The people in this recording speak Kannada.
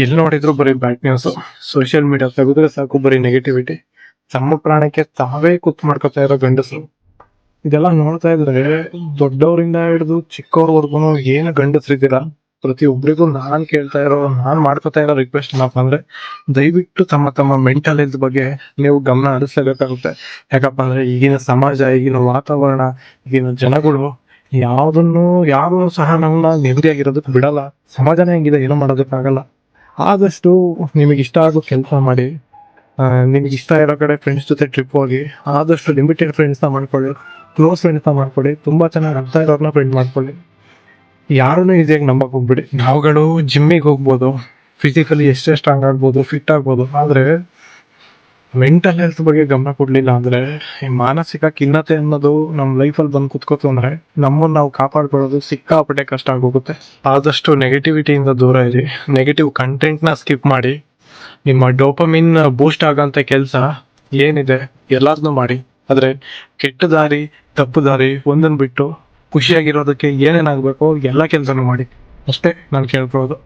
ಎಲ್ಲಿ ನೋಡಿದ್ರು ಬರೀ ಬ್ಯಾಡ್ ನ್ಯೂಸ್. ಸೋಷಿಯಲ್ ಮೀಡಿಯಾ ತೆಗೆದ್ರೆ ಸಾಕು ಬರೀ ನೆಗೆಟಿವಿಟಿ. ತಮ್ಮ ಪ್ರಾಣಕ್ಕೆ ತಾವೇ ಕುತ್ ಮಾಡ್ಕೊತಾ ಇರೋ ಗಂಡಸರು. ಇದೆಲ್ಲ ನೋಡ್ತಾ ಇದ್ರೆ ದೊಡ್ಡವರಿಂದ ಹಿಡಿದು ಚಿಕ್ಕವ್ರವರ್ಗು ಏನು ಗಂಡಸರಿದ್ದೀರಾ, ಪ್ರತಿಯೊಬ್ಬರಿಗೂ ನಾನ್ ಮಾಡ್ಕೊತಾ ಇರೋ ರಿಕ್ವೆಸ್ಟ್ ಏನಪ್ಪ ಅಂದ್ರೆ, ದಯವಿಟ್ಟು ತಮ್ಮ ತಮ್ಮ ಮೆಂಟಲ್ ಹೆಲ್ತ್ ಬಗ್ಗೆ ನೀವು ಗಮನ ಹರಿಸಲೇಬೇಕಾಗುತ್ತೆ. ಯಾಕಪ್ಪ ಅಂದ್ರೆ ಈಗಿನ ಸಮಾಜ, ಈಗಿನ ವಾತಾವರಣ, ಈಗಿನ ಜನಗಳು ಯಾರು ಸಹ ನಮ್ಮನ್ನ ನೆಮ್ಮದಿಯಾಗಿರೋದಕ್ಕೆ ಬಿಡಲ್ಲ. ಸಮಾಜನೇ ಹೆಂಗಿದೆ, ಏನೋ ಮಾಡೋದಕ್ಕಾಗಲ್ಲ. ಆದಷ್ಟು ನಿಮಗೆ ಇಷ್ಟ ಆಗೋ ಕೆಲಸ ಮಾಡಿ. ನಿಮ್ಗೆ ಇಷ್ಟ ಇರೋ ಕಡೆ ಫ್ರೆಂಡ್ಸ್ ಜೊತೆ ಟ್ರಿಪ್ ಹೋಗಿ. ಆದಷ್ಟು ಲಿಮಿಟೆಡ್ ಫ್ರೆಂಡ್ಸ್ ನ ಮಾಡ್ಕೊಳ್ಳಿ, ಕ್ಲೋಸ್ ಫ್ರೆಂಡ್ಸ್ ನ ಮಾಡ್ಕೊಳ್ಳಿ, ತುಂಬಾ ಚೆನ್ನಾಗಿ ಅರ್ಥ ಇರೋರ್ನ ಫ್ರೆಂಡ್ ಮಾಡ್ಕೊಳ್ಳಿ. ಯಾರನ್ನು ಈಸಿಯಾಗಿ ನಂಬಕ್ ಹೋಗ್ಬಿಡಿ. ನಾವುಗಳು ಜಿಮ್ಮಿಗೆ ಹೋಗ್ಬೋದು, ಫಿಸಿಕಲಿ ಎಷ್ಟೇ ಸ್ಟ್ರಾಂಗ್ ಆಗ್ಬೋದು, ಫಿಟ್ ಆಗ್ಬೋದು, ಆದ್ರೆ ಮೆಂಟಲ್ ಹೆಲ್ತ್ ಬಗ್ಗೆ ಗಮನ ಕೊಡ್ಲಿಲ್ಲ ಅಂದ್ರೆ, ಈ ಮಾನಸಿಕ ಖಿನ್ನತೆ ಅನ್ನೋದು ನಮ್ ಲೈಫಲ್ಲಿ ಬಂದು ಕುತ್ಕೋತು ಅಂದ್ರೆ ನಮ್ಮನ್ನ ನಾವು ಕಾಪಾಡ್ಕೊಳ್ಳೋದು ಸಿಕ್ಕಾಪಟ್ಟೆ ಕಷ್ಟ ಆಗೋಗುತ್ತೆ. ಆದಷ್ಟು ನೆಗೆಟಿವಿಟಿಯಿಂದ ದೂರ ಇರಿ. ನೆಗೆಟಿವ್ ಕಂಟೆಂಟ್ ನ ಸ್ಕಿಪ್ ಮಾಡಿ. ನಿಮ್ಮ ಡೋಪಮಿನ್ ಬೂಸ್ಟ್ ಆಗಂತ ಕೆಲಸ ಏನಿದೆ ಎಲ್ಲಾರ್ನು ಮಾಡಿ. ಆದ್ರೆ ಕೆಟ್ಟ ದಾರಿ, ತಪ್ಪು ದಾರಿ ಒಂದನ್ ಬಿಟ್ಟು ಖುಷಿಯಾಗಿರೋದಕ್ಕೆ ಏನೇನಾಗ್ಬೇಕು ಎಲ್ಲ ಕೆಲಸನೂ ಮಾಡಿ. ಅಷ್ಟೇ ನಾನು ಕೇಳ್ಕೊಳ್ಳೋದು.